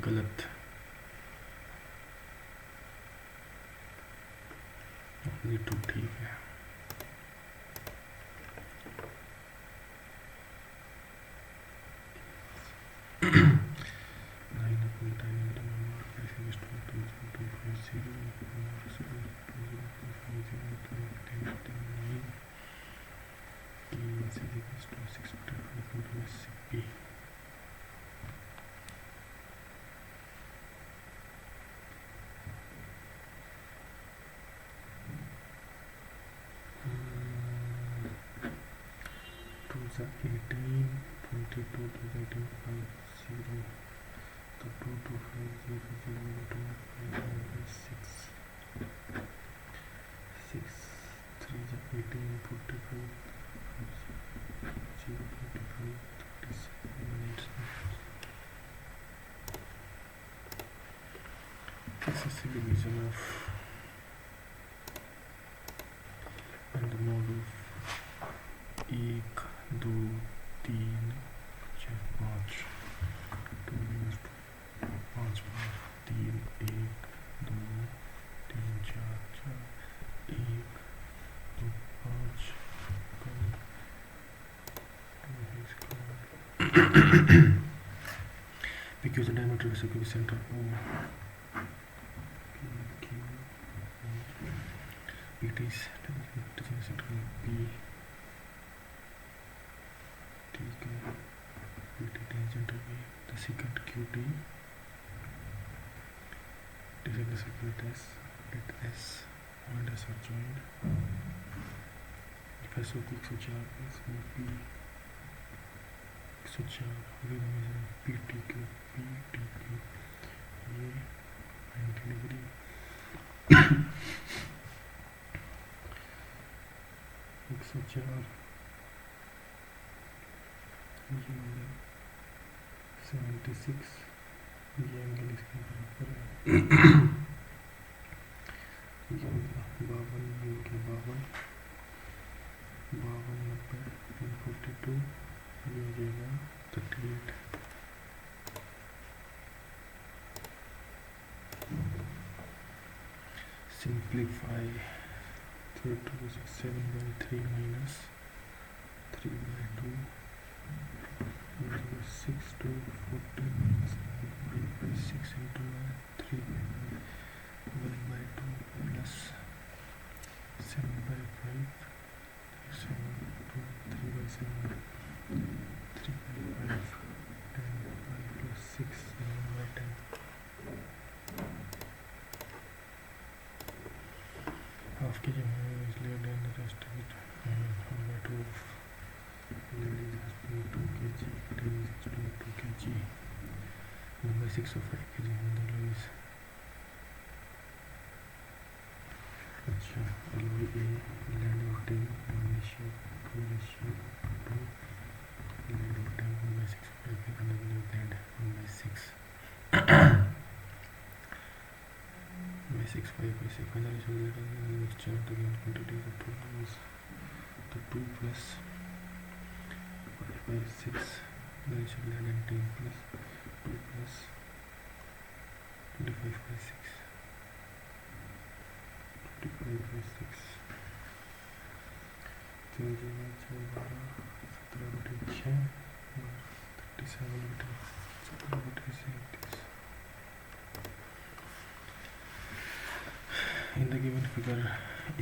गलत, ये तो ठीक है। So 18, 22 to 18, 50, तो 2 to 5, 0, 0, 2, 5, 6, 6, 3 जा 18, 45, 0, 25, 37 minutes. This is the division of and the mode of 1, 2, 3, 4, 5, 2 minus 2, 5, 3, 1, 2, 3, 4, 4, 1, 2, 5, because the diameter is equal to center O. It is center P. PT tangent to B. The secant QT is in the circuit S. Let S and S are joined. If S of X which are S more P X which are we measure PTQ ये 90 degree X which are ये होगा 76, ये angle इसके बराबर है। ये होगा 52, ये हो गया 52, 90, 42, ये हो जाएगा 38। Simplify 7/3 minus 3/2 6 to 14 minus 6 into 3 1/2 plus 7/5 7 to 3/7 3/5 10 plus 6 7/10 half kg is laid and the rest of it 1/2 of 2 kg 2 kg 1/6 of 5 kg is अच्छा alloy A land of 10 1/2 2/2 land of 10 1/6 of 5 kg another land 1/6 by 6 5/6 finally so that the mixture of the given quantities of total is the 2 plus 5/6 then it should land 10 plus 2 plus 25/6 25/6 तो जो 17/6 और 37/37 in the given figure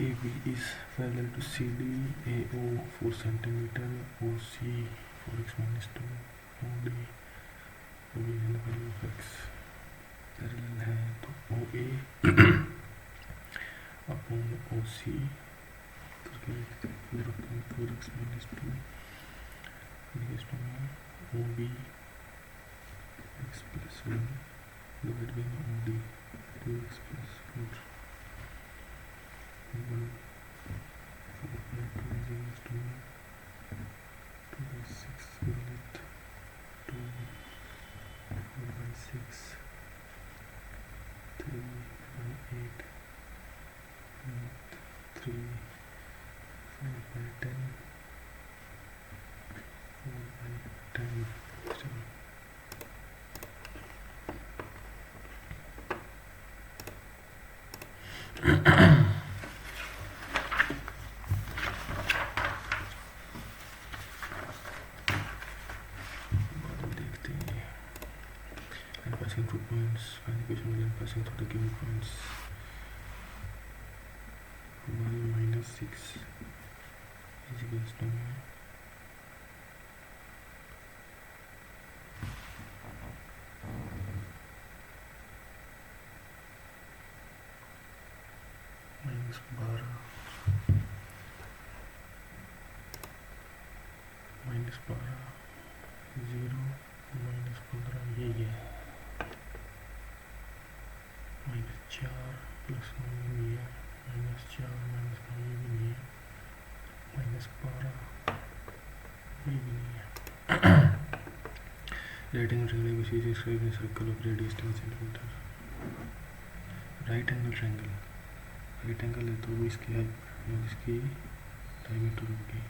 AB is parallel to CD, AO 4 cm, OC 4x minus 2, OD the value of x parallel है तो OA upon OC तो क्या लिखते हैं 4x minus 2 next to OB x plus 1 divided by OD 2x plus 4 1 4/2 is equals to 2/6 unit 2 4/6 3/8 3 5/10 4/10 3 passing through points, find the equation value passing through the given points. Y minus 6 is equals to minus 12 minus 12 0 minus 15 ये minus 4 plus 9 ये minus 4 minus 9 ये भी नहीं है, minus 12 ये भी नहीं है. Right angle triangle which is described in circle of radius 10 cm. Right angle triangle, right angle है तो वो इसकी इसकी डायमीटर होगी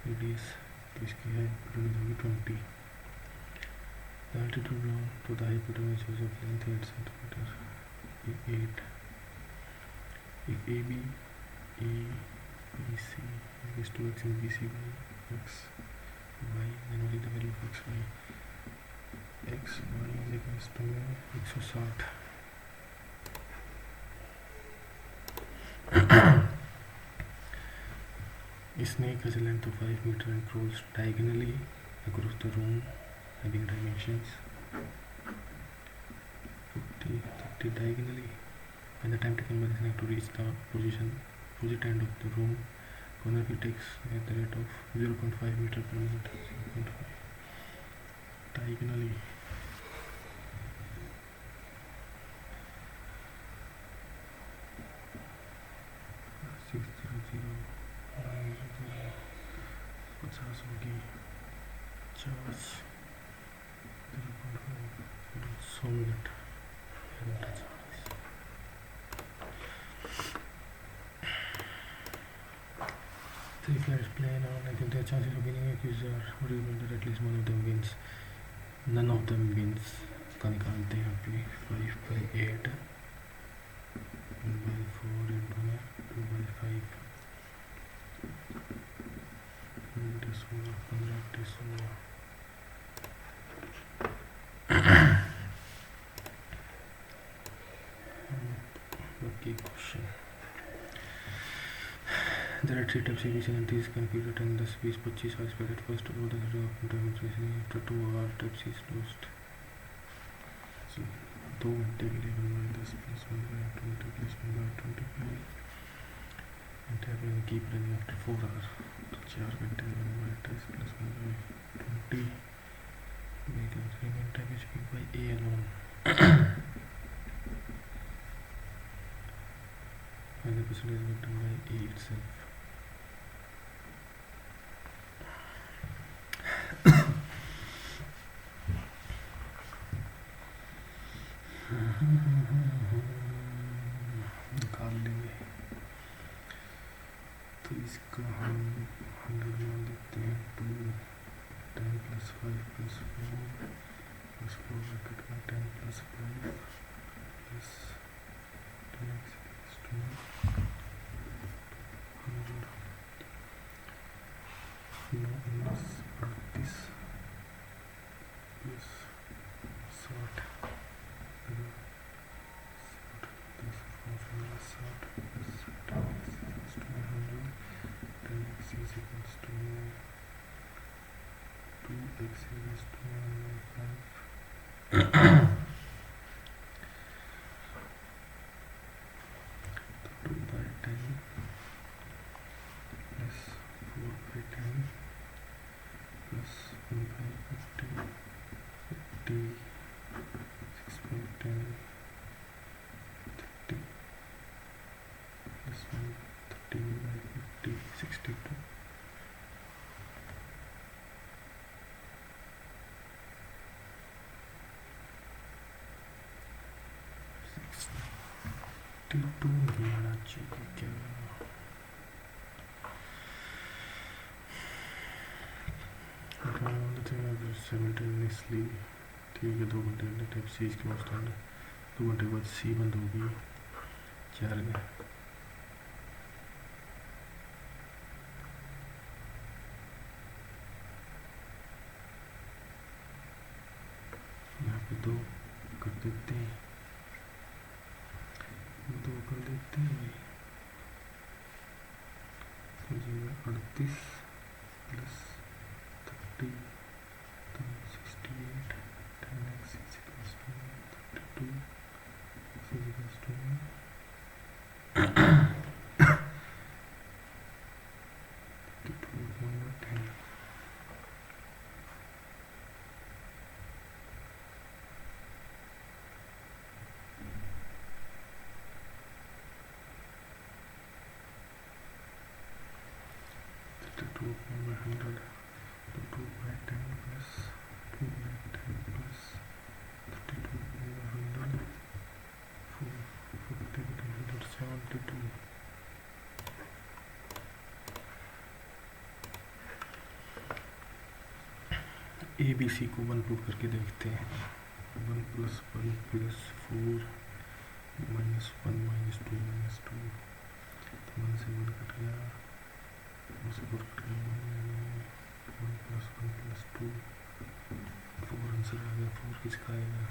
रेडियस, तो इसकी हाइपोटेन्यूज होगी 20. The altitude down to the hypotenuse is of length 8 cm. 8. If AB, ABC is 2x and BC by x, y, then only the value of x, y. X, y is equals to 160. A snake has a length of 5 meters and crawls diagonally across the room, having dimensions 50, 30 diagonally. When the time taken by the snake to reach the opposite end of the room, corner he takes at the rate of 0.5 meter per minute. 0.5 diagonally. पचास होगी 50 100 minute. Three flights plane on, I think the chances of winning a quiz are that at least one of them wins. None of them wins. का निकालते हैं अपनी 5 by 8 1 by 4 into 2 by 5 into 16 15 into 16. Okay, question. There are 3 types of ABC and these can be written in the space 25 hours per at first of all the demonstration after 2 hours type C is lost. So 2 घंटे के लिए 1 by 10 plus 1 by 20 plus 1 by 25 and tab will keep running after 4 hours. तो 4 घंटे 1 by 10 plus 1 by 20 because remain type is given by A alone. And the percentage is written by A itself. निकाल लेंगे तो इसका हम 100 मान देते हैं 2 10 plus 5 plus 4 plus 4 bracket में 10 plus 5 plus 10x equals to 100. 9 plus 38 plus 60 2x equals to 1 by 5. 2 by 10 plus 4 by 10 plus 1 by 50 6 by 10 30 plus 1 13 by 50 62. 62 नहीं आना चाहिए क्या? simultaneously ठीक है 2 घंटे के टाइप सी इसके पास स्टैंड है 2 घंटे के बाद सी बंद होगी 4 में यहाँ पे 2 देते हैं, 2 कर देते हैं, 38 प्लस 30 तो 68, 10x is equals to 32 is equals to 32/10. तो 2/100 तो 2/10 plus 2/10 plus 32/100 450/172. A B C को 1 पुट करके देखते हैं, 1 + 1 + 4 -1 -2 -2 तो 1 से 1 कट गया, 1 से 4 कट गया, 1 + 1 + 2 4 आंसर आ गया। 4 किसका आएगा,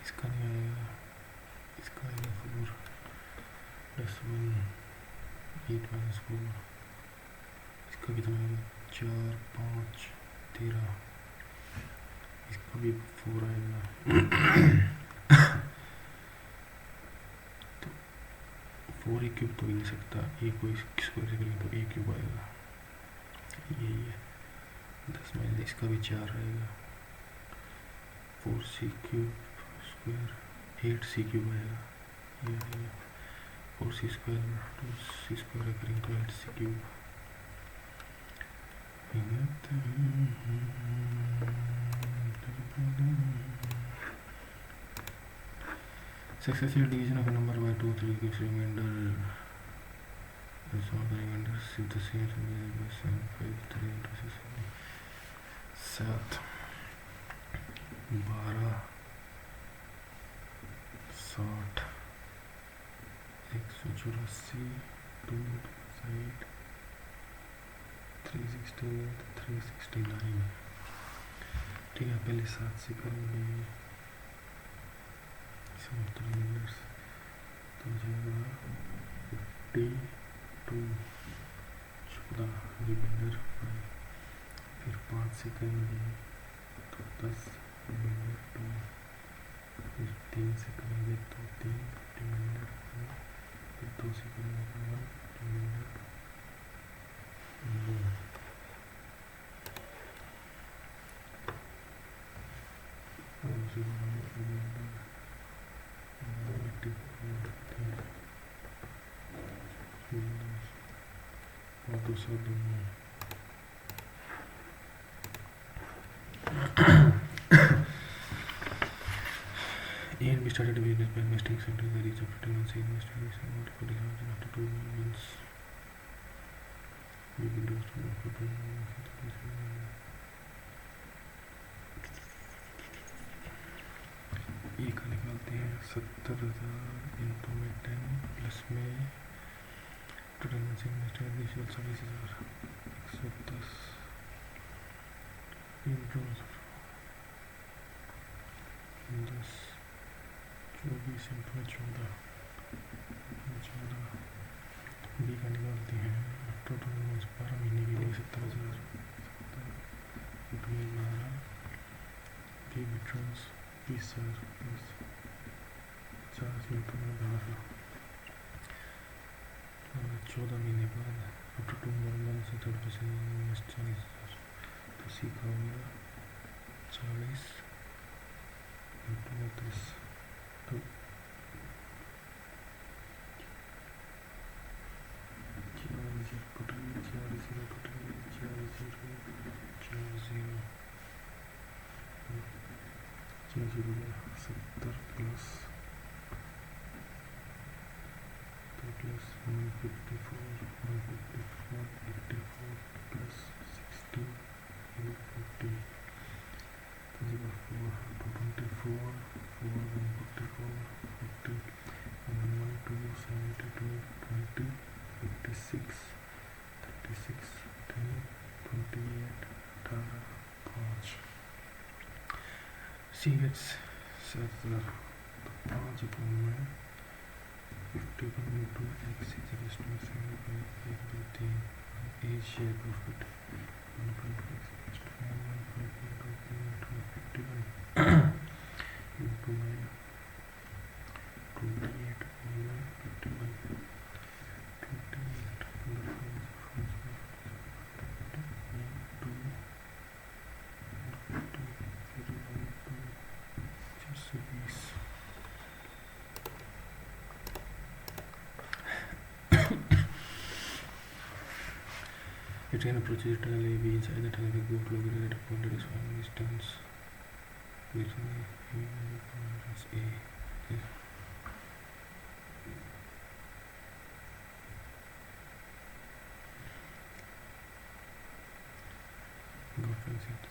इसका नहीं आएगा, इसका आएगा 4 + 1 8 - 4, इसका कितना आएगा 4 5 13, इसका भी 4 आएगा। तो 4 a क्यूब तो ही नहीं सकता, ए को स्क्वायर से करेंगे तो a क्यूब आएगा, यही है 10 माइनस इसका भी 4 आएगा, 4c cube square 8c cube आएगा, ये आएगा 4c स्क्वायर 2c स्क्वायर करेंगे तो 8c cube. Successive division of a number by 2 3 gives remainder. Solve the remainder if the same by 7 5 3 into 6 7 12 60 184 2 8 368 369। ठीक है, पहले 7 से करेंगे रिमाइंडर्स तो जाएगा 52 14 रिमाइंडर 5, फिर 5 से करेंगे तो 10 रिमाइंडर 2, फिर 3 से करेंगे तो 3 रिमाइंडर 1, फिर 2 से करेंगे तो 1 रिमाइंडर 2। और दूसरा दोनों A and B started a business by investing something that is of 10 months investing multiple years after 2 months we will do for 2 months। ये का निकालते हैं 70,000 इंटू में 10 प्लस में टोटल इन्वेस्टमेंट 40,000 110 इंटू 10 24 इंटू 14 बी का निकालते हैं टोटल 12 महीने के लिए 70,000 इंटू 12 बी विड्रॉल्स 20,000 प्लस 50 इंटू 12 14 महीने बाद आफ्टर 2 months से 30% इन्वेस्ट 40,000 तो सीखा होगा 40 इंटू 30 तो 70 plus 154 84 plus 60 40 4 224 4 144 40 112 72 20 56 36 10 28 18 5 C H sir तो 5 अपॉन में 51 इंटू एक्स इज रेस्ट में 1 2 3 a shape of it 1.5 into my 28 over 51 28 It can approaches tunnel A, B inside the tunnel, go to located at a point that is 5 distance. Which is A. Yes. Go fix it.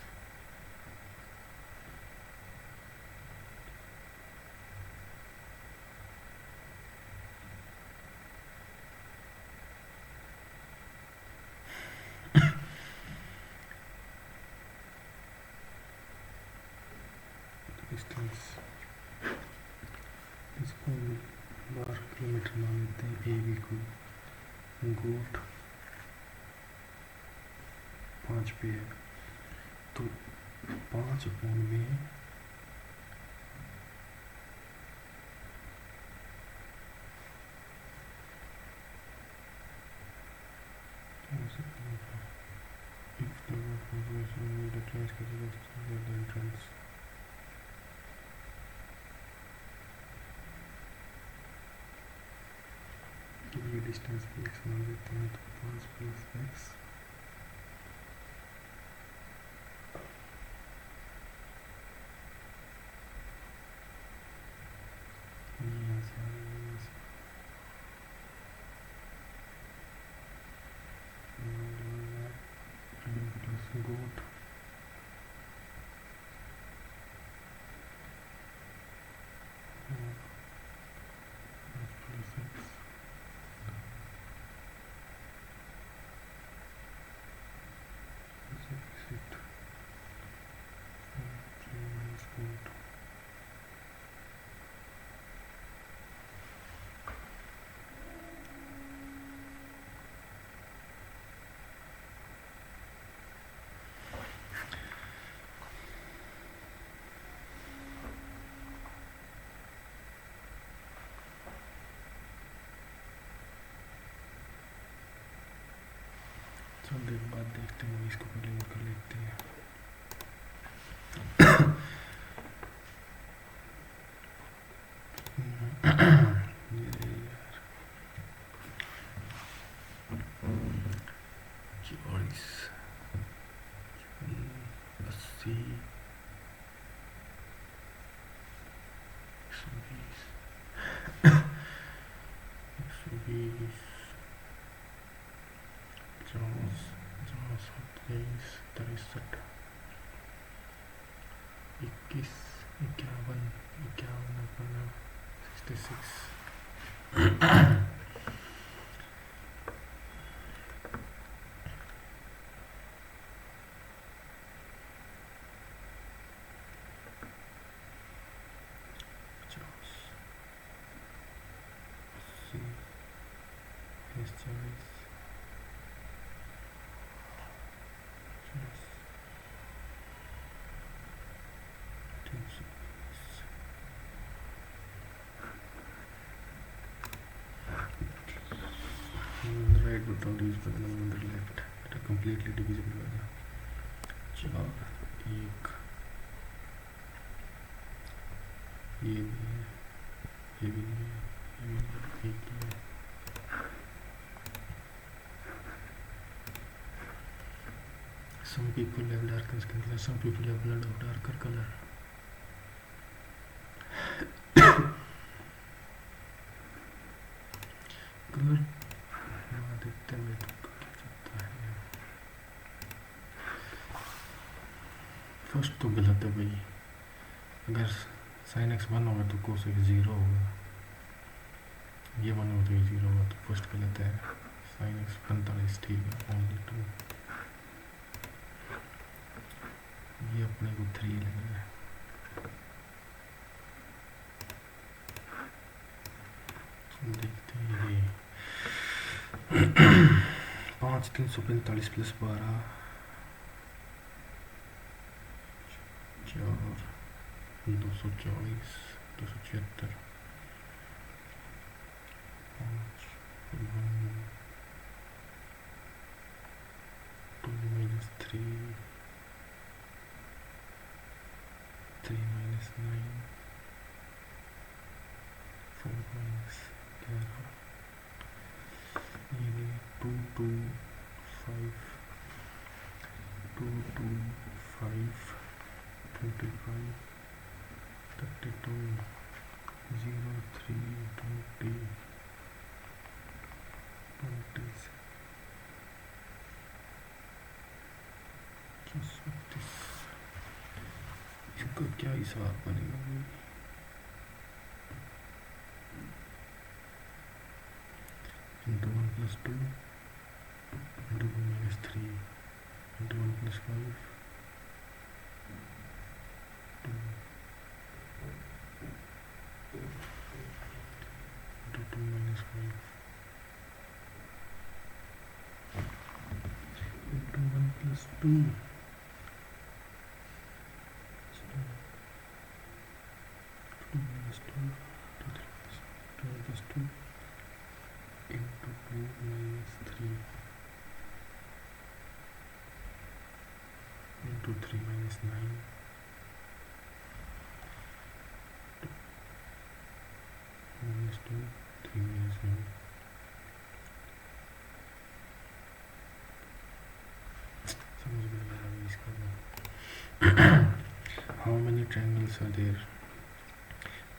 Distance इसको 12 kilometre मान लेते हैं A B को गोट 5 पे है तो 5 upon में ये डिस्टेंस एक्स मान लेते हैं तो 5 प्लस एक्स प्लस गोट plus x exit 3 minus goat थोड़ी देर बाद देखते हैं इसको पहले और कर लेते हैं ये यार 40 80 120 63 21 51 66 right but not used by the number on the left that are completely divisible by the 4 1 ये भी है ये भी नहीं है ये भी एक ही है some people have darker skin color some people have blood of darker color good देखते हैं मैं तो क्या सकता है फर्स्ट तो गलत है भाई अगर sin x 1 होगा तो cos x 0 होगा ये 1 होगा तो ये 0 होगा तो फर्स्ट गलत है sin x 45 ठीक है only 2 ये अपने को 3 लग रहा है पाँच 345 प्लस 12 4 240 276 5 2 minus 3 3 minus 9 4 minus 11 ये 2 2 5 2 2 5 25 32 0 3 20 26 इसका क्या हिसाब बनेगा भाई? into 1 plus 2 into 2 minus 3 into 1 plus 5 2 into 2 minus 5 into 1 plus 2 2 minus 2 2 plus 2 into 2 minus 3 into 3 minus 9 minus 2 3 minus 9 समझ में नहीं आ रहा इसका how many triangles are there?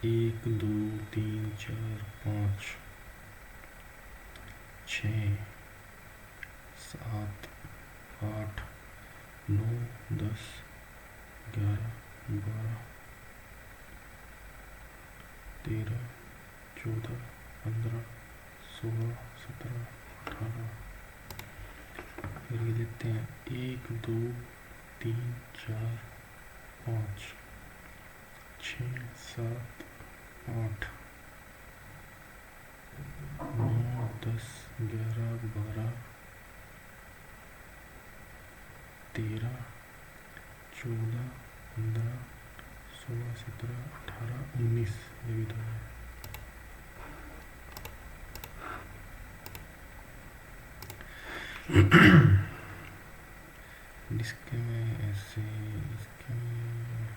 1 2 3 4 5 6 7 8 9 10 11 12 13 14 15 16 17 18 फिर ये लिखते हैं 1 2 3 4 5 6 7 8 9 10 11 12 13 14 15 16 17 18 19 ये भी तो है। इसके में ऐसे इसके में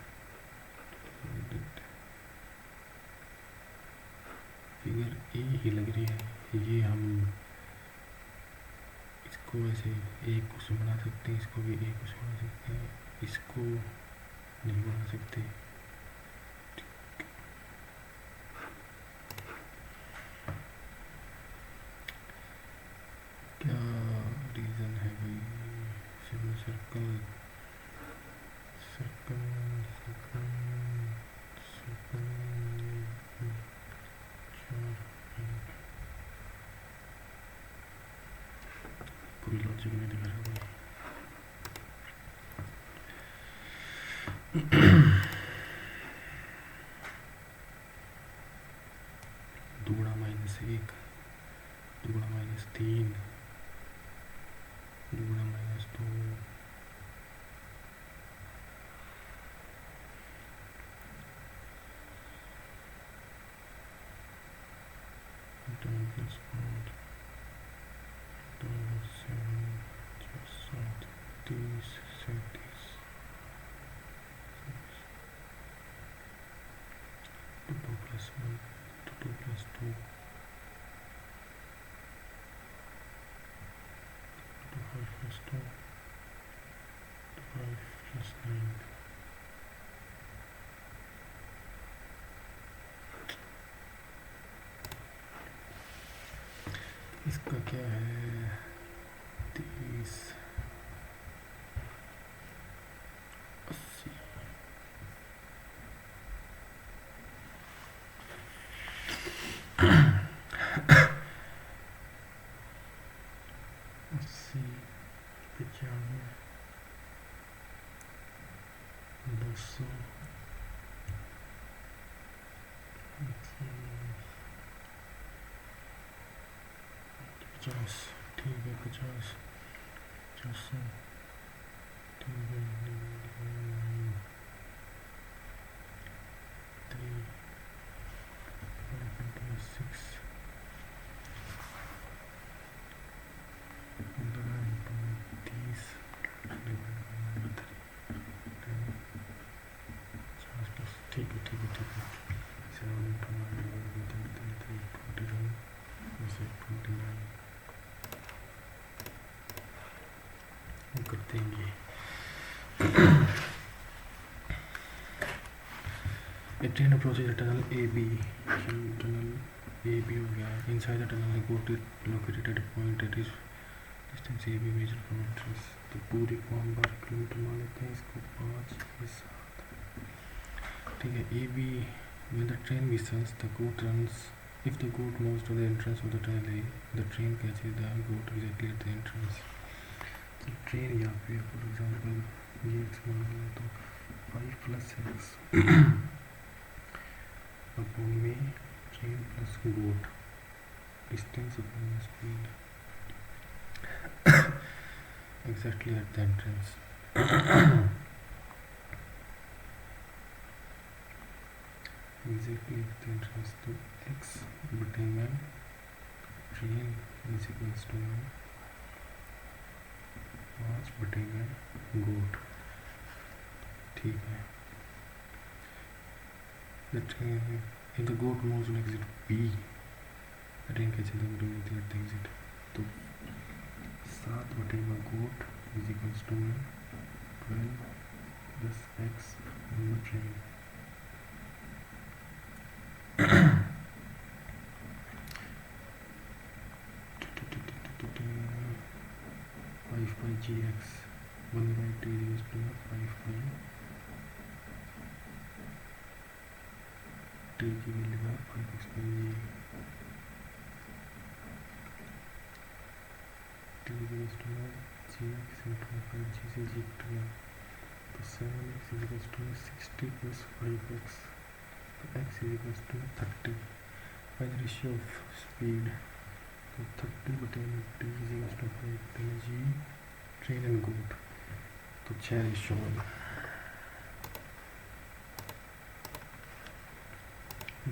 फिगर ए ही लग रही है। ये हम इसको ऐसे ए को से बना सकते हैं, इसको भी ए को से बना सकते हैं, इसको नहीं बना सकते। क्या रीज़न है भाई? सर्कल सर्कल सर्कल सर्कल कोई लॉजिक नहीं दिख रहा भाई। दुगुना -1 दुगुना -3 दुगुना -2 +5 7 7 30 37 2 plus 1 2 plus 2 5 plus 2 5 plus 9 इसका क्या है? 30 80 80 95 200 120 50, ठीक है 50, 400, ठीक है 3, 526, 30, ठीक है ठीक है ठीक है 7 into 9 33 21 29 करते हैं। A train approaches a tunnel AB. Tunnel AB हो गया। Inside the tunnel, the goat is located at a point that is distance AB measured from entrance. तो पूरी को हम 12 किलोमीटर मान लेते हैं, इसको 5 ये 7, ठीक है। AB when the train whistles, the goat runs. If the goat moves to the entrance of the tunnel A, the train catches the goat exactly at the entrance. तो ट्रेन यहाँ पे फॉर एग्जाम्पल ये x मान लिया तो 5 + x upon में train plus goat distance upon speed exactly at the entrance. exactly at the entrance तो x बटे में train is equals to 5 बटे में goat, ठीक है। The train, if the goat moves on exit B, the train catches them immediately at the exit. तो 7 बटे में goat is equals to 12 plus x on the train. 5 by gx 1 by t is equals to 5 by t की value है 5x by g, t is equals to gx into 5g से g cut गया तो 7x is equals to 60 plus 5x, तो x is equals to 30. Find the ratio of speed. तो 30 बटे में t is equals to 5 बटे में g, train and goat, तो 6 रेशियो में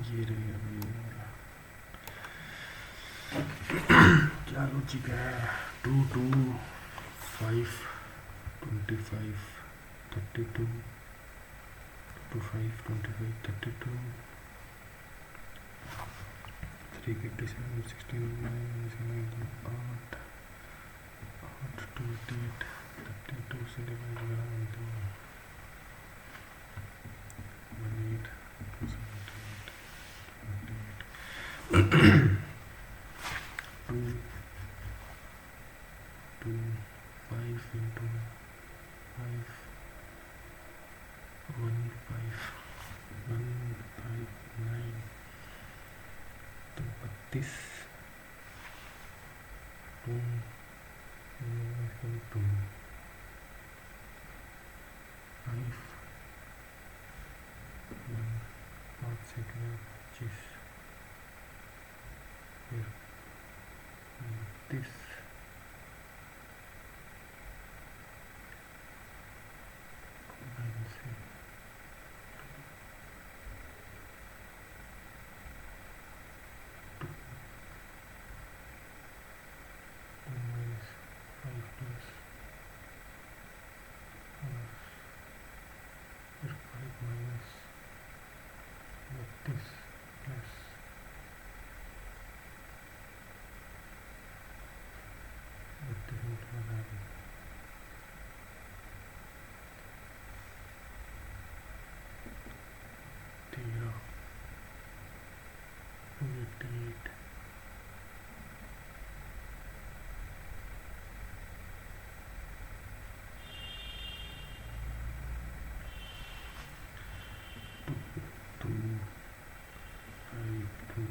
ये रहेगा भाई हमारा। क्या लॉजिक है? 2 2 5 25 32 2 5 25 32 357 16 8 28 32 से डिवाइड करा तो 18 2 2 5 into 5 1 5 1 5 9 तो 32 2 2 5 1 5 से 25 फिर 32 से 5 plus फिर 5 minus 32 plus 32 into 11 13 28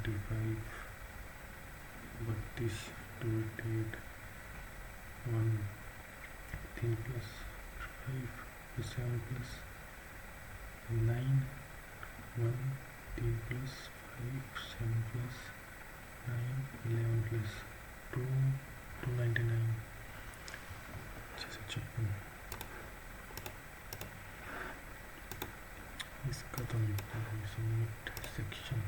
2 5 25 32 28 1 3 plus 5 plus 7 plus 9 1 3 plus 5 7 plus 9 11 plus 299 इसका तो submit section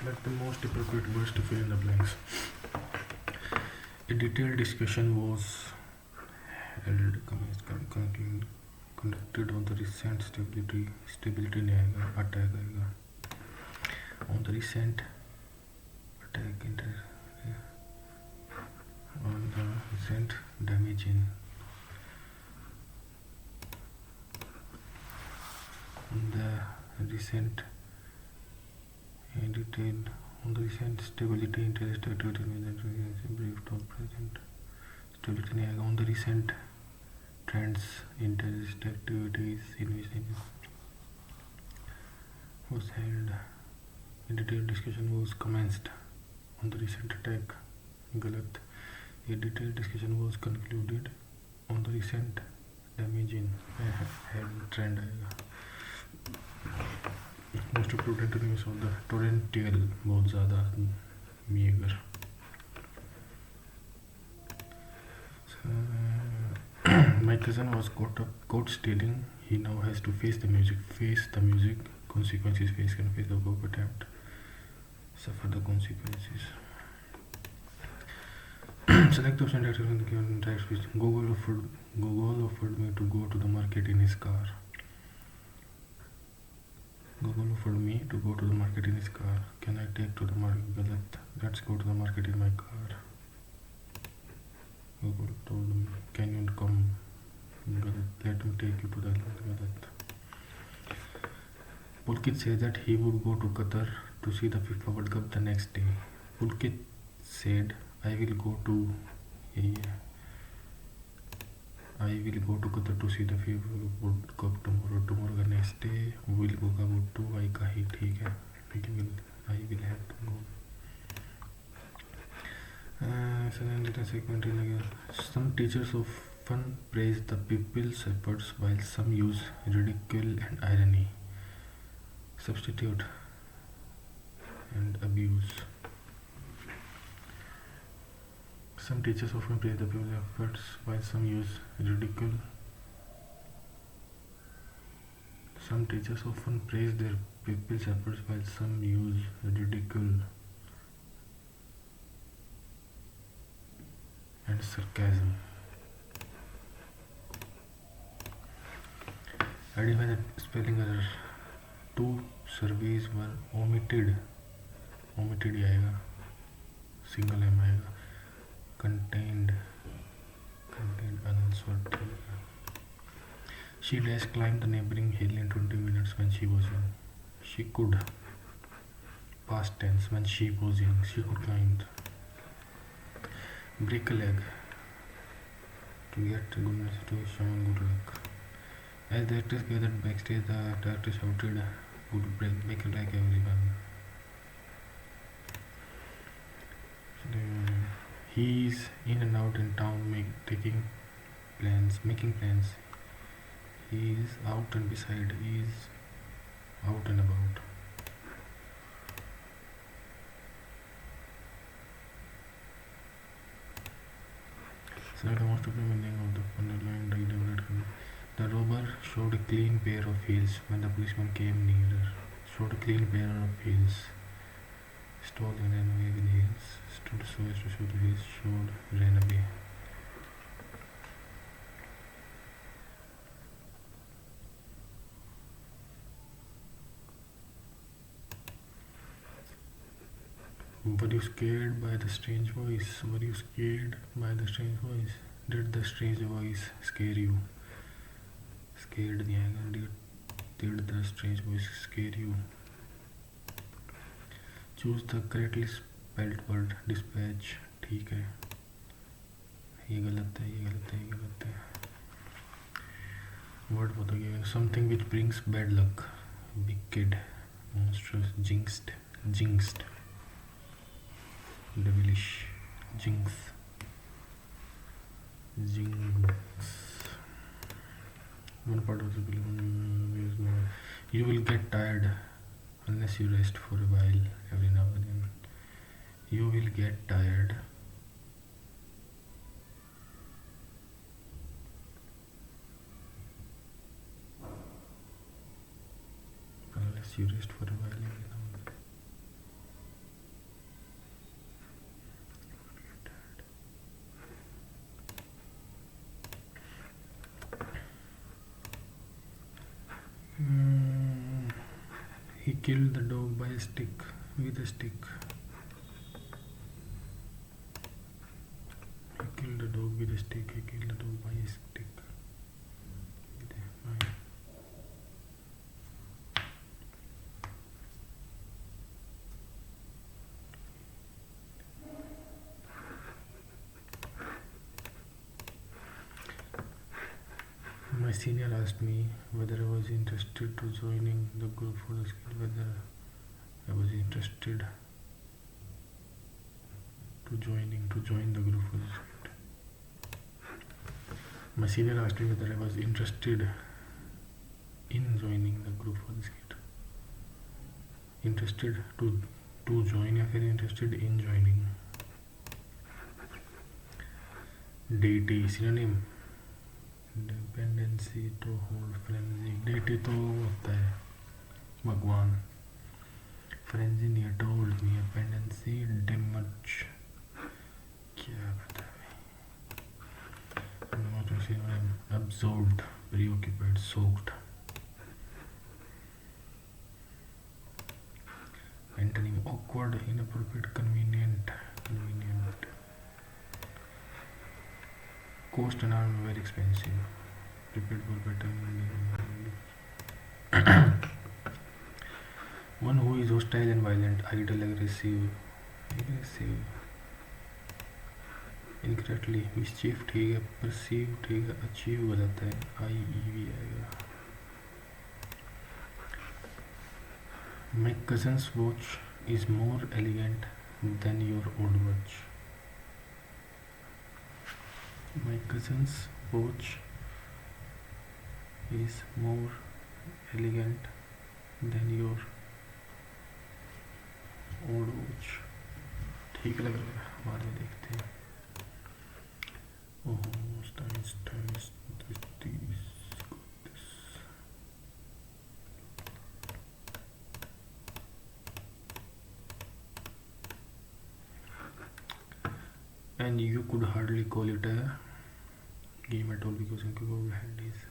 Select the most appropriate words to fill in the blanks. A detailed discussion was held conducted on the recent stability attack on the recent attack on the recent damage in detailed on the recent stability interest activity briefed on present stability on the recent trends interest activities was held. A detailed discussion was commenced on the recent attack. Galat. A detailed discussion was concluded on the recent damage in head trend. Most important news of the torrential बहुत ज़्यादा meager. My cousin was caught stealing. He now has to face the music. Consequences. Face the work attempt. Suffer the consequences. Select the option in the given text. Google offered me to go to the market in his car. Google offered me to go to the market in his car. Can I take to the market? Galat. Let's go to the market in my car. Google told me, can you come? Galat. Let me take you to the Galat. Pulkit said that he would go to Qatar to see the FIFA World Cup the next day. Pulkit said, I will go to Qatar to see the FIFA World Cup tomorrow. Tomorrow the next day we will go to I kahi ठीक है. I will have to go. Some teachers often praise the pupils' efforts while some use ridicule and irony. Substitute and abuse. Some teachers often praise the pupils' efforts while some use ridicule. Some teachers often praise their pupils' efforts while some use ridicule and sarcasm. Identify the spelling error. 2 surveys were omitted. Omitted ही आएगा. Single M आएगा. Contained unanswered. She dashed climbed the neighboring hill in 20 minutes when she was young. She could. Past tense. When she was young, she could climb. Break a leg. To get goodness to someone good luck. As the actors gathered backstage, the director shouted, "Good break a leg, everyone." He's in and out in town, making plans. He's out and beside. He's out and about. Select the most appropriate meaning of the underline. The robber showed a clean pair of heels when the policeman came nearer. Showed a clean pair of heels. Stole and ran away with heels. Stood so as to show the heels. Showed, ran away. Were you scared by the strange voice? Were you scared by the strange voice? Did the strange voice scare you? Scared नहीं आएगा. Did the strange voice scare you? Choose the correctly spelled word. Dispatch. ठीक है. ये गलत है, ये गलत है, ये गलत है. Word बताइए. Something which brings bad luck. Wicked. Monstrous. Jinxed. Jinxed. Devilish. Jinx. Jinx. One part of the film. You will get tired unless you rest for a while every now and then. You will get tired unless you rest for a while every now and then. He killed the dog by a stick, with a stick. He killed the dog with a stick. He killed the dog by a stick. My senior asked me whether I was interested to joining the group for the skill, whether I was interested to join the group for the skill. My senior asked me whether I was interested in joining the group for the skill. Interested to join या फिर interested in joining. Deity synonym. Dependency to hold frenzy. Deity तो होता है भगवान. Frenzy नहीं है, to hold नहीं है. Dependency demurge. क्या पता है. Absorbed, preoccupied, soaked. Antonym awkward, inappropriate, convenient. Cost and are very expensive. Prepared for better. One who is hostile and violent, idle, aggressive. Incorrectly. Mischief ठीक है, perceive ठीक है, achieve गलत है. IEV आएगा. My cousin's watch is more elegant than your old watch. My cousin's watch is more elegant than your old watch. ठीक लग रहा है. हमारे देखते हैं. Oh, styles. And you could hardly call it a game at all because you had this.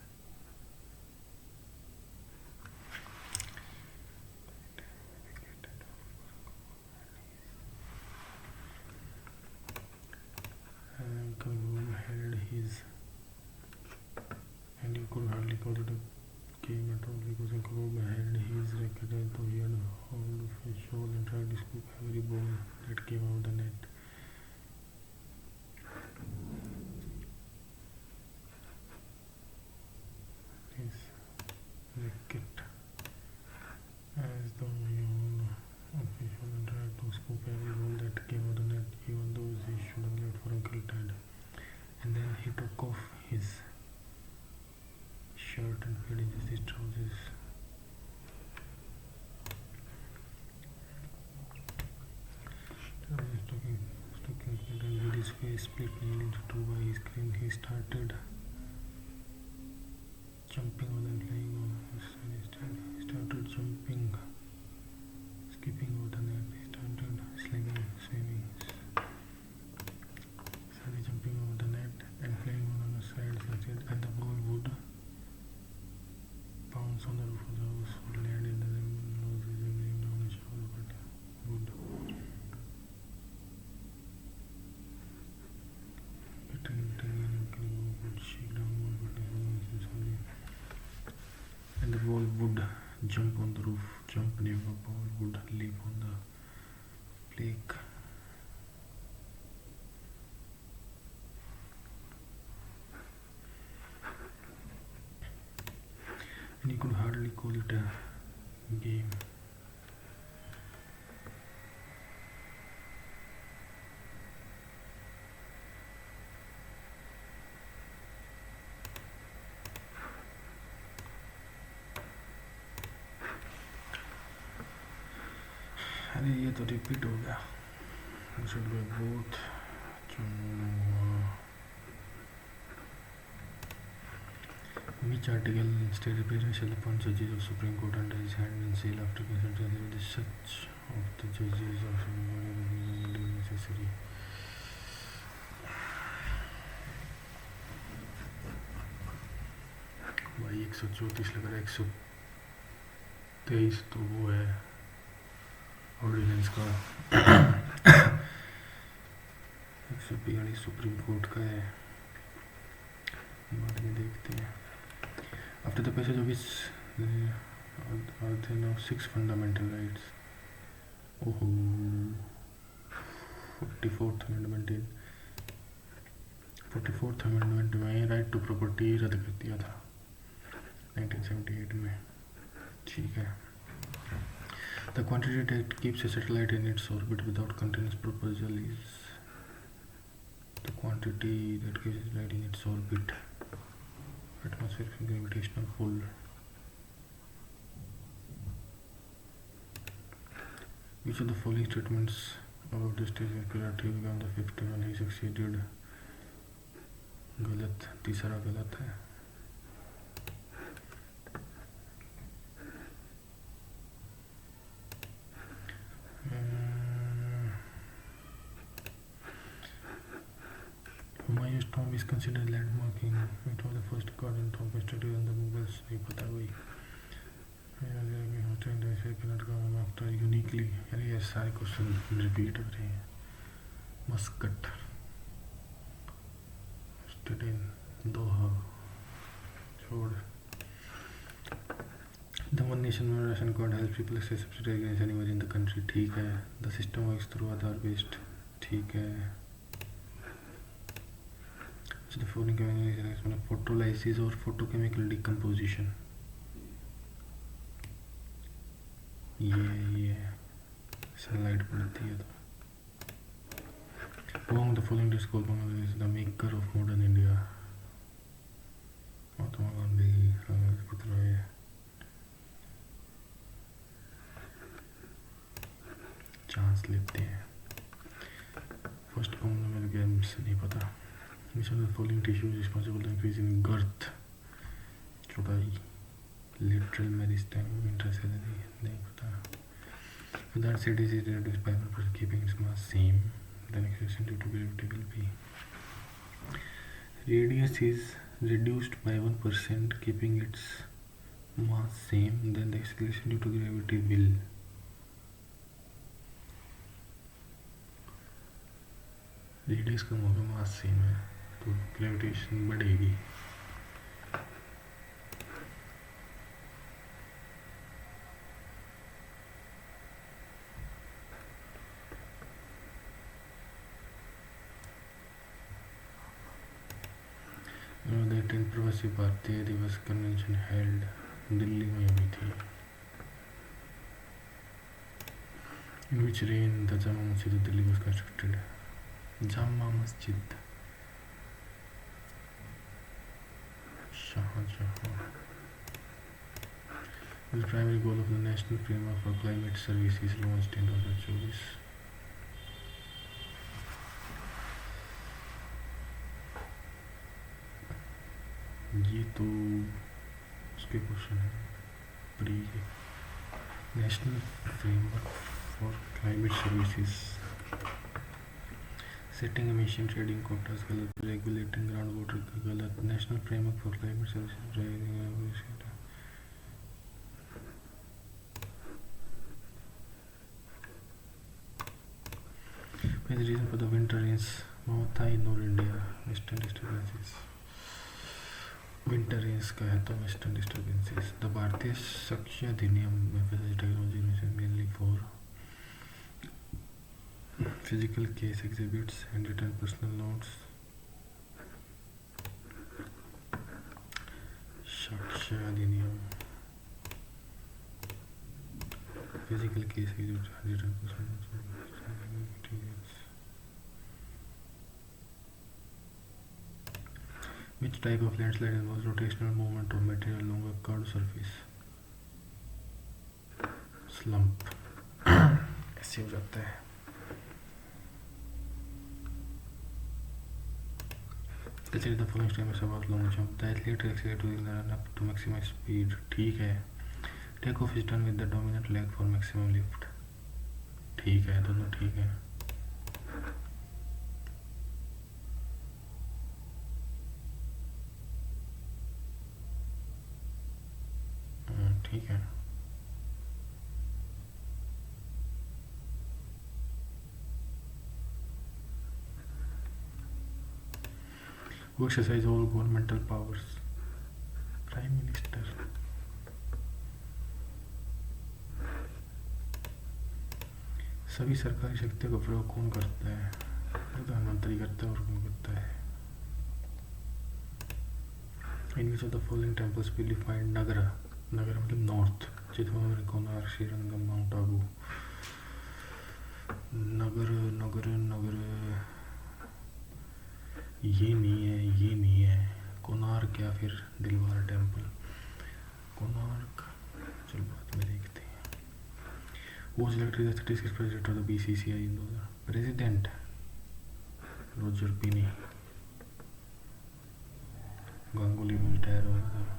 And you could hardly call it a game at all because Jacob had his racket and he had hold of his shovel and tried to scoop every ball that came out the net. His racket as though he hold of his shovel and tried to scoop every ball that came out the net, even though he should have left for Uncle Ted. And then he took off his shirt and filled in his trousers. Stockings and with his face split nearly into two by his grin, he started jumping on and flying on his side. He started jumping, skipping over the net. He started swimming. Started jumping over the net and flying on the side, and the ball would bounce on the roof of the house or land in the nose, down the shower, but would would jump on the roof, jump near a ball, would leap on the plaque. And you could hardly call it a game. अरे ये तो repeat हो गया. We should go both. Which article state representative shall appoint judges of Supreme Court under his hand and seal after consultation with the such of the judges of Supreme Court necessary. भाई 134 लग रहा है. 123 तो वो है ordinance का. 142 supreme court का है. बाद में देखते हैं. After the passage of which are there now 6 fundamental rights. Oh, 44th amendment in 44th amendment में राइट टू प्रॉपर्टी रद्द कर दिया था 1978 में. ठीक है. The quantity that keeps a satellite in its orbit without continuous propulsion is the quantity that keeps a satellite in its orbit. Atmospheric gravitational pull. Which of the following statements about this stage accuracy on the 51 he succeeded? गलत. तीसरा गलत है. Humayun's tomb is considered landmarking. It was the first garden tomb constructed on the Mughals. नहीं पता भाई. After uniquely. अरे ये सारे क्वेश्चन रिपीट हो रहे हैं. मस्कट. Stood in Doha. छोड़. The One Nation Ration Card helps people access subsidy against anywhere in the country. ठीक है. The system works through Aadhaar based. ठीक है. So the following chemical is photolysis or photochemical decomposition. ये sunlight पड़ती है तो. Among the following discoveries is the maker of modern India. Mahatma Gandhi. Chance लेते हैं. फर्स्ट कॉमनवेल्थ गेम्स नहीं पता. Which of the following tissue is responsible for increase in girth? चौड़ाई. Lateral meristine. Intracellular. नहीं पता. Without cities is reduced by 1% keeping its mass same. Then acceleration due to gravity will be. Radius is reduced by 1% keeping its mass same. Then the acceleration due to gravity will. Radius कम होगा, mass same है तो gravitation बढ़ेगी. प्रवासी भारतीय दिवस convention held Delhi में हुई थी. In which reign the Jama Masjid of Delhi was constructed? Jama Masjid. Shahjahan. The primary goal of the National Framework for Climate Services launched in 2024. ये तो उसके क्वेश्चन है. Pre national framework for climate services. Setting emission trading quotas गलत. Regulating ground water का गलत. National framework for climate services. The reason for the winter rains Mawatha in North India. Western disturbances. Winter range का है तो western disturbances the भारतीय साक्ष्य अधिनियम में technology mainly for physical case exhibits hand written personal notes साक्ष्य अधिनियम physical case exhibits hand written personal notes Which type of landslide involves rotational movement of material along a curved surface? Slump. ऐसे हो जाता है. Consider the following statements about long jump. The athlete accelerates during the run up to maximize speed. ठीक है. Take off is done with the dominant leg for maximum lift. ठीक है, दोनों ठीक है. ठीक है. Who exercise all governmental powers? Prime Minister. सभी सरकारी शक्तियों का प्रयोग कौन करता है? प्रधानमंत्री करता है और कौन करता है? In which of the following temples will you find Nagara? नगरा मतलब नॉर्थ. चिदम्बरम, कोणार्क, श्रीरंगम, माउंट आबू. नगर नगर नगर ये नहीं है, ये नहीं है. कोणार्क या फिर दिलवारा टेम्पल. कोणार्क. चल बाद में देखते हैं. Who was elected as the 36th president of the BCCI in 2000? President Roger बिनी. गांगुली में रिटायर हो गया था.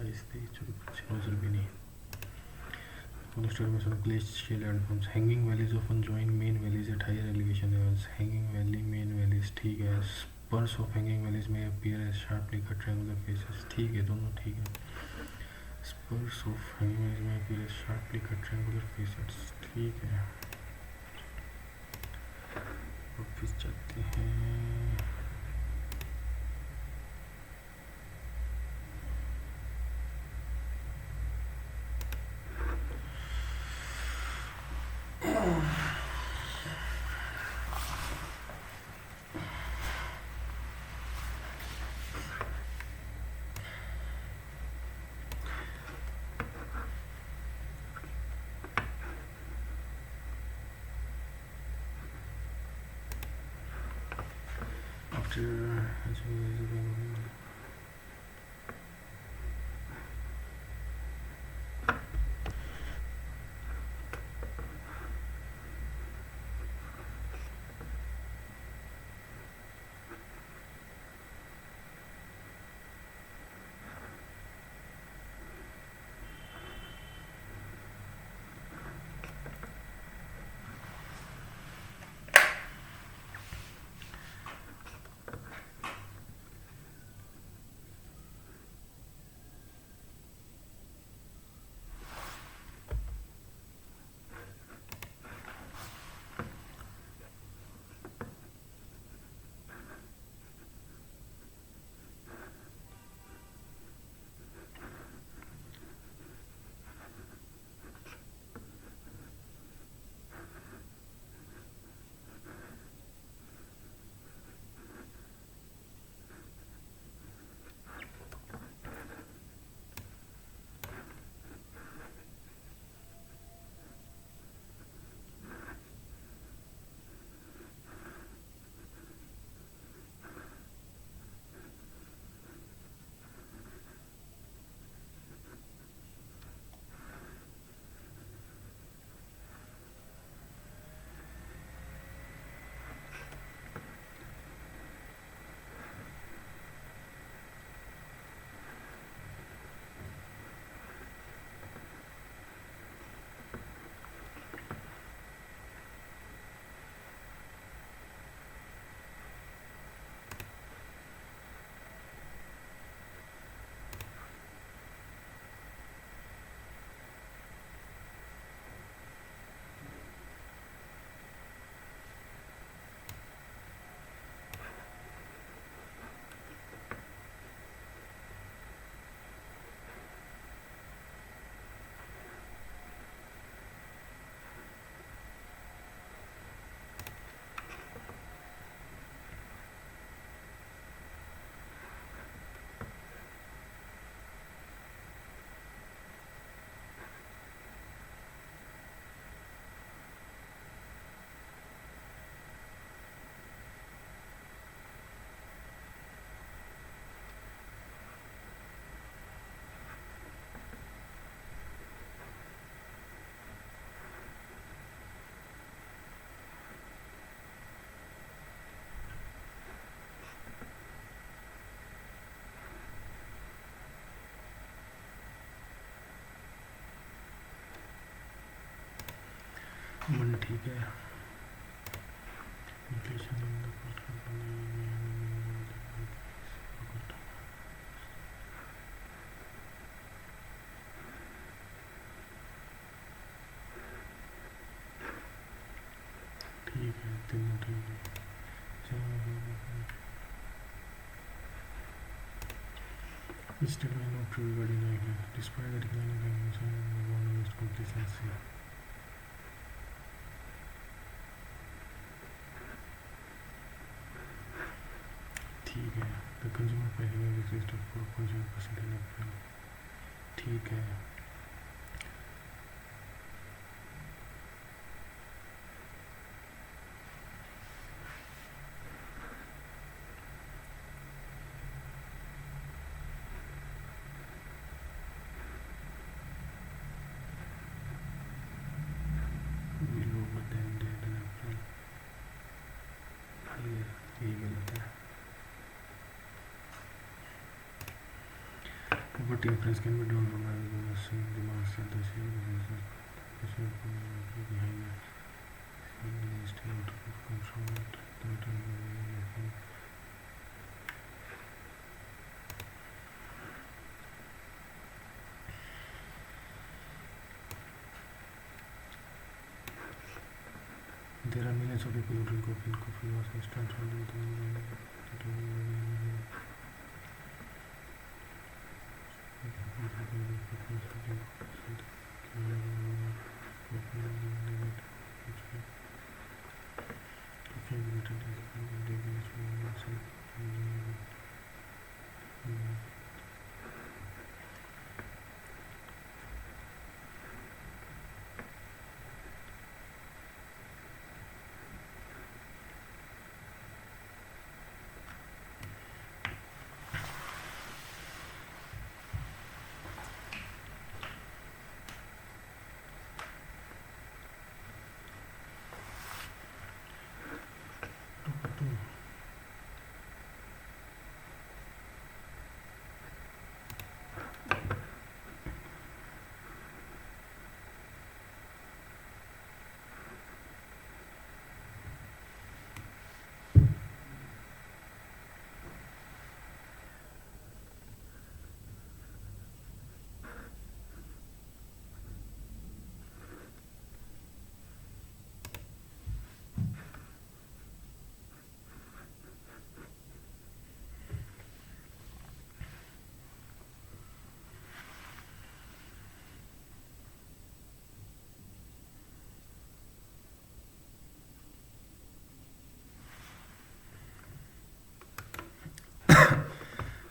22-23 Roger Binny. Formation of glacial landforms. Hanging valleys often join main valleys at higher elevation levels. Hanging valley, main valleys ठीक है. Spurs of hanging valleys may appear as sharply cut triangular faces. ठीक है, दोनों ठीक है. Spurs of hanging valleys may appear as sharply cut triangular faces. ठीक है. वापस जाते हैं. मन ठीक है। Inflation in the first company ठीक है, तीनों ठीक है। Still I know everybody like it. Despite the declining convention and the economist complacency. ठीक है, the consumer price index increased to 4.7% in April. ठीक है। lower than that in April. ये गलत है। What inference can be drawn from the demand center behind the state comes from it. There are millions of people who drink coffee, and coffee was instant for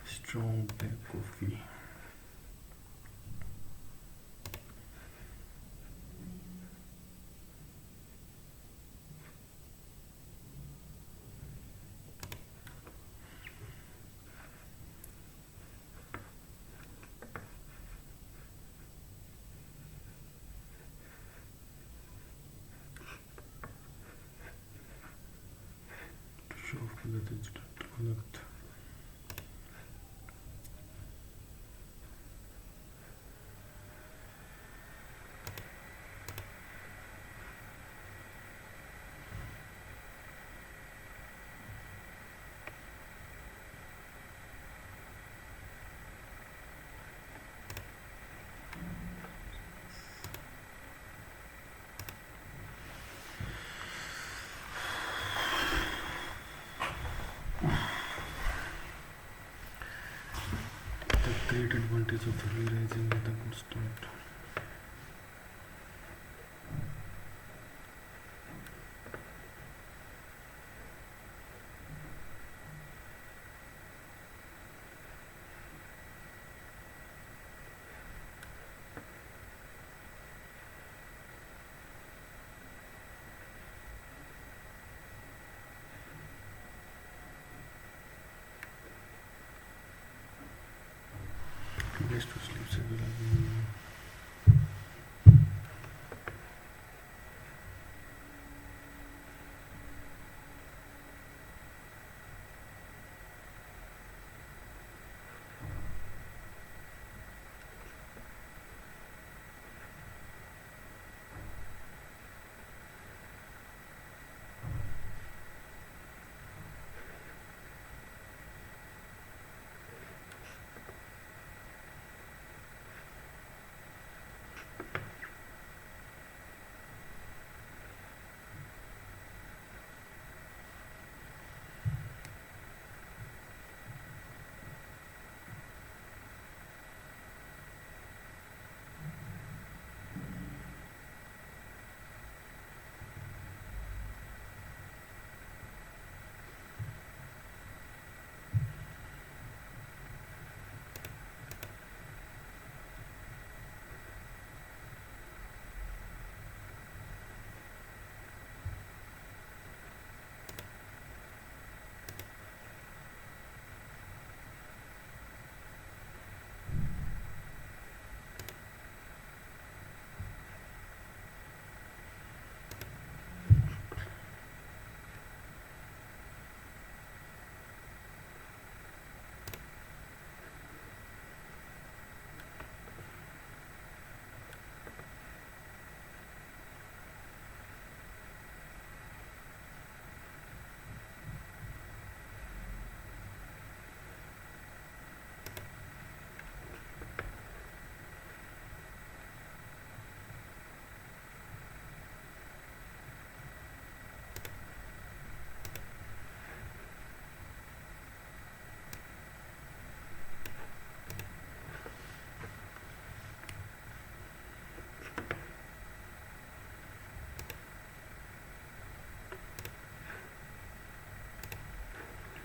strong black coffee. To show off that it's connect. The great advantage of early rising with a good start. Best to sleep several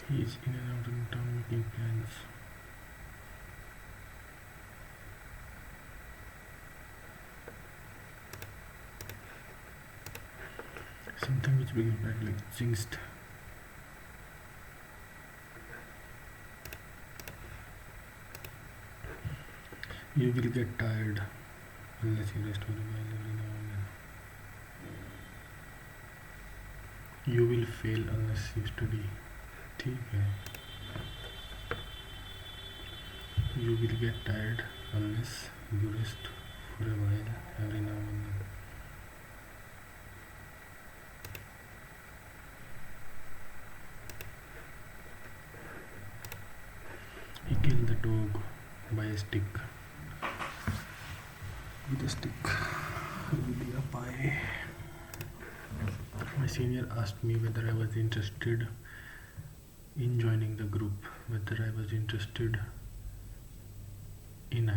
He is in and out in town making plans. Something which begins badly, jinxed. You will get tired unless you rest for a while every now and then. You will fail unless you study. ठीक है. You will get tired unless you rest for a while every now and then. He killed the dog by a stick. With a stick. With a pie. My senior asked me whether I was interested in joining the group, whether I was interested in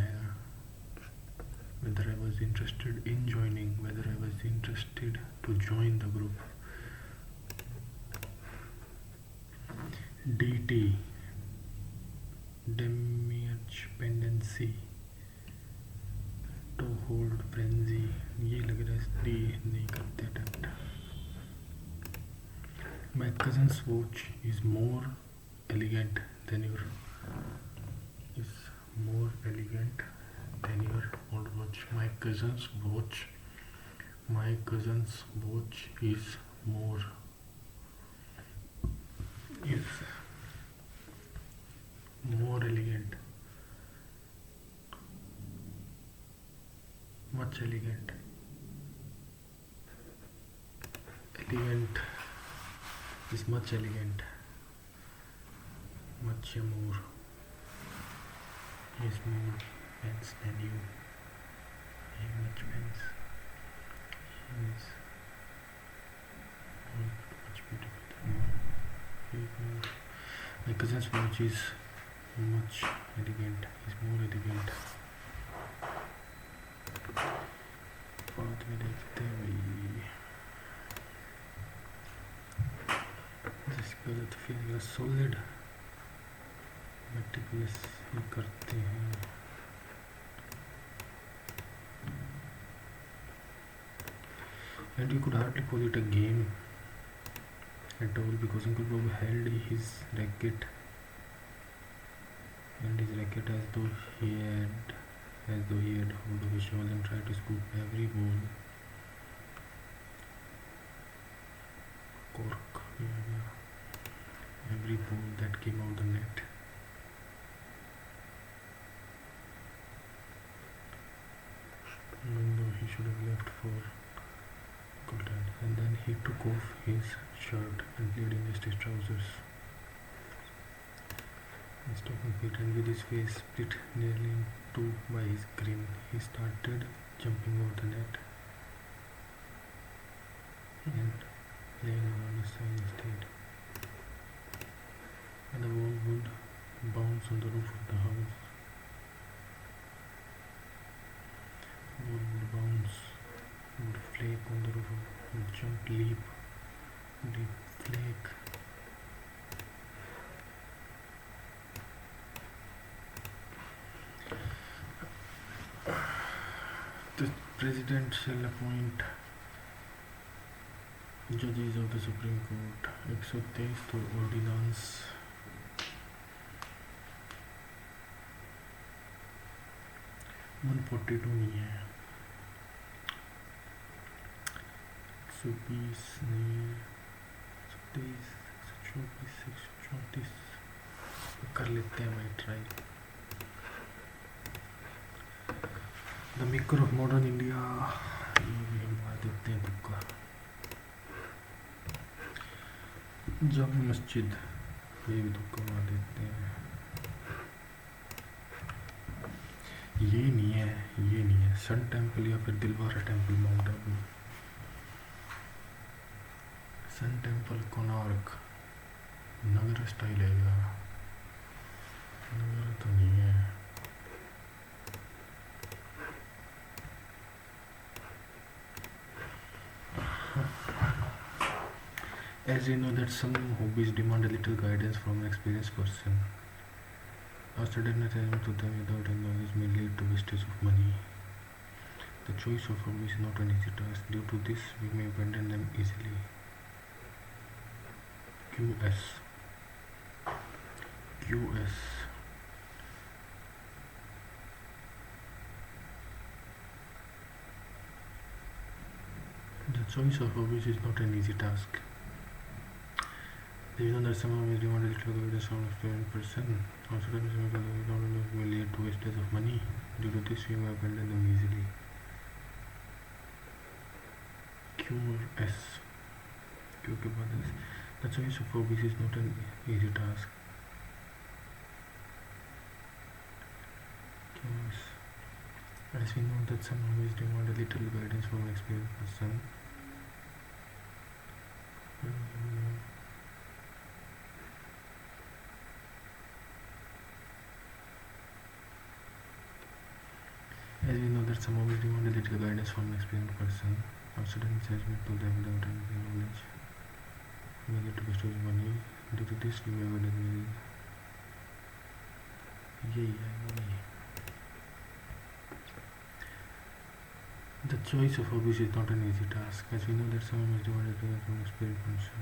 whether I was interested in joining, whether I was interested to join the group. DT dependency to hold frenzy. ये लग रहा है D नहीं करते attempt. My cousin's watch is more elegant than your old watch. My cousin's watch is more elegant, much elegant is much elegant, much more is more pens than you. Much pens is much beautiful than you. My cousin's watch is much elegant, is more elegant. बाद में देखते हैं भाई. जिसका गलत feel solid multiples ही करते हैं. And you could hardly call it a game at all because Uncle Bob held his racket as though he had hold of his shawl and tried to scoop every ball. Cork, every ball that came out the net. Even though he should have left for Scotland. And then he took off his shirt and played in his trousers. His stocking feet, and with his face split nearly in two by his grin, he started jumping over the net and laying on the side instead. And the ball would bounce on the roof of the house. The ball would bounce, would flake on the roof, would jump, leap, flake. The President shall appoint judges of the Supreme Court. 123 तो ordinance 142 नहीं है. 120 नहीं, 123, 124, 134 कर लेते हैं भाई try. The maker of modern India. ये भी हम मार देते हैं तुक्का. जामा मस्जिद, ये भी तुक्का मार देते हैं. ये नहीं है सन टेम्पल या फिर Dilwara temple mount Abu. Sun temple Konark Nagar style है यार. नगर तो नहीं है. As you know that some hobbies demand a little guidance from an experienced person. A sudden attachment to them without any knowledge may lead to wastage of money. The choice of hobbies is not an easy task. Due to this, we may abandon them easily. QS. QS. The choice of hobbies is not an easy task. Even though some hobbies demand a little guidance from an experienced person, also may lead to wastage of money. Due to this, we may abandon them easily. Q or S. Q के बाद S. The choice of hobbies is not an easy task. QS. As we know that some hobbies demand a little guidance from an experienced person. As we know that some hobbies demand a little guidance from an experienced person, or sudden judgment to them without any knowledge may lead to wastage of money. Due to this, we may abandon The choice of hobbies is not an easy task, as we know that some hobbies demand a little guidance from an experienced person.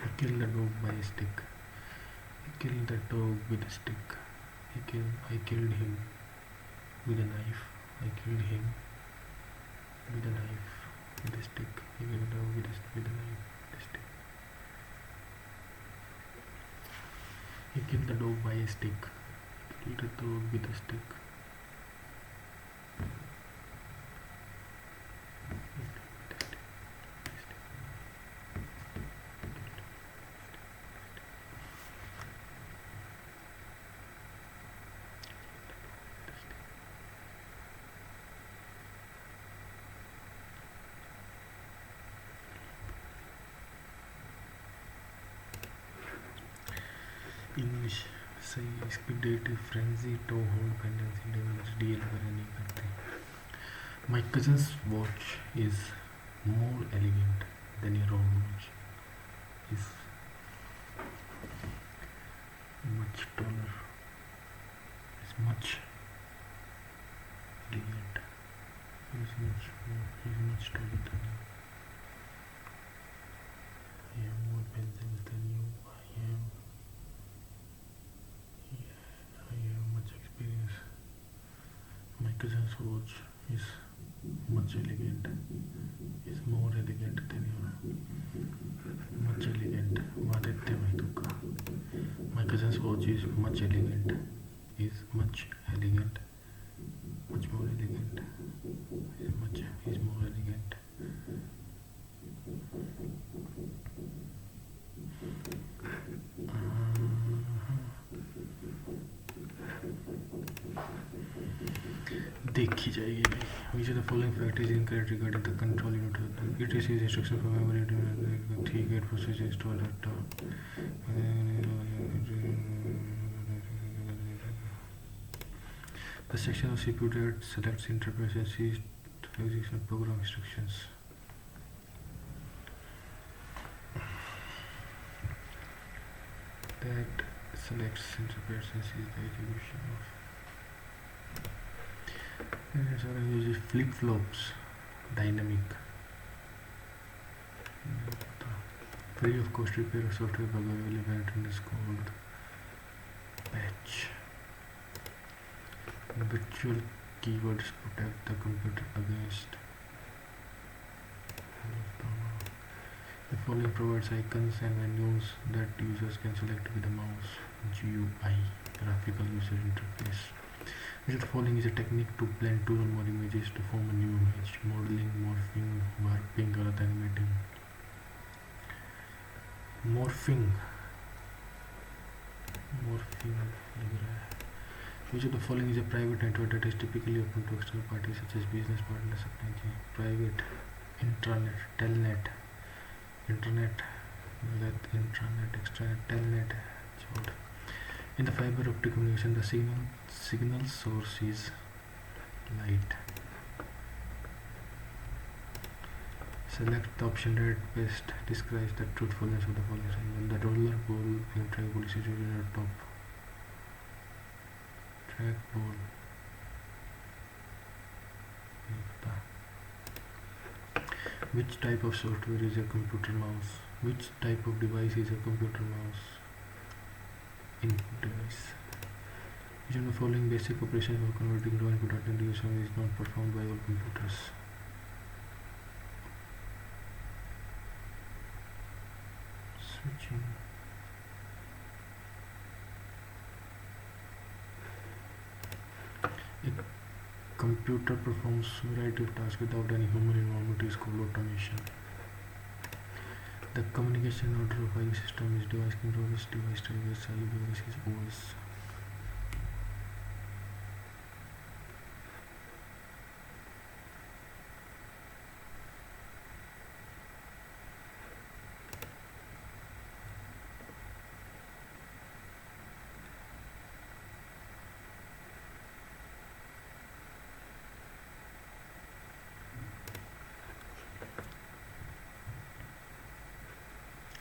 He killed the dog by a stick. He killed the dog with a stick. I killed him with a knife. I killed him with a knife, with a stick. He killed the dog with a knife, with a stick. He killed the dog by a stick. He killed the dog with a stick. English सही है. इसकी डेटिव फ्रेंजी टो होल्ड पेंडेंसी डेमेज डीएल वगैरह नहीं करते. My cousin's watch is more elegant than your own watch. Is much taller. Is much elegant. Is much taller than you. I have more pencils than you. I have much experience. My cousin's watch is much elegant. Is more elegant than your. Much elegant. Madhya Maituka. My cousin's watch is much elegant. Is much elegant. Much more elegant. Is more elegant. देखी जाएगी भाई. Which of the following fact is incorrect regarding the control unit? It receives instruction from memory. ठीक है, process install data. The section of CPU that selects interface and sees execution program instructions. That selects interface and sees the execution of. Uses flip-flops, dynamic. Free of cost repair of software bug available in this code. Patch. Virtual keywords protect the computer against. The following provides icons and menus that users can select with the mouse. GUI, graphical user interface. Which of the following is a technique to blend two or more images to form a new image? Modeling, morphing, warping, or animating. Morphing. Which of the following is a private network that is typically open to external parties such as business partners? Private, intranet, telnet, internet, let intranet, extranet, telnet है छोड़. In the fiber optic communication, the signal source is light. Select the option that best describes the truthfulness of the following signal. The roller ball electric ball is situated at top. Track ball. Which type of software is a computer mouse? Which type of device is a computer mouse? Input device. Which of the following basic operations for converting raw input data into USM is not performed by all computers? Switching. A computer performs a variety of tasks without any human involvement is called automation. The communication order of file system is device controllers, device drivers, IO devices, OS.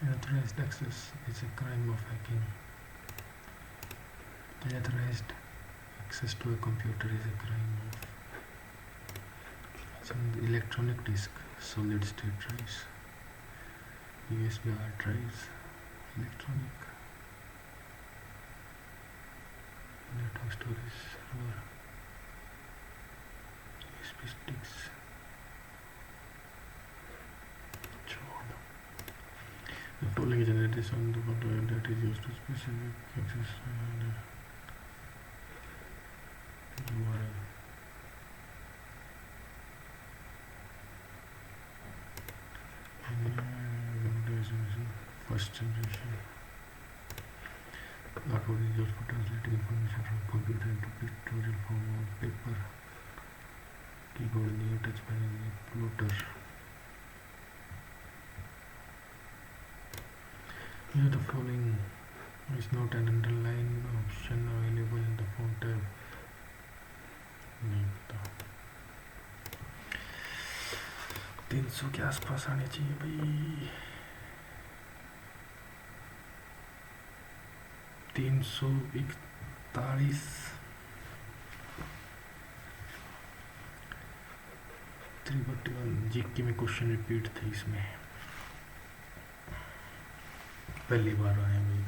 Unauthorized access is a crime of hacking. Unauthorized access to a computer is a crime of some electronic disk, solid state drives, USB hard drives, electronic network storage server, USB sticks. The following generates on the computer that is used to specific access URL. First generation. Upload is used for translating information from computer into pictorial form on paper. Keyboard near touch panel plotter. Here the following is not an underline option available in the font tab. नहीं पता 300 के आसपास आने चाहिए भाई. 341 341 GK में question repeat थे इसमें पहली बार आए भाई.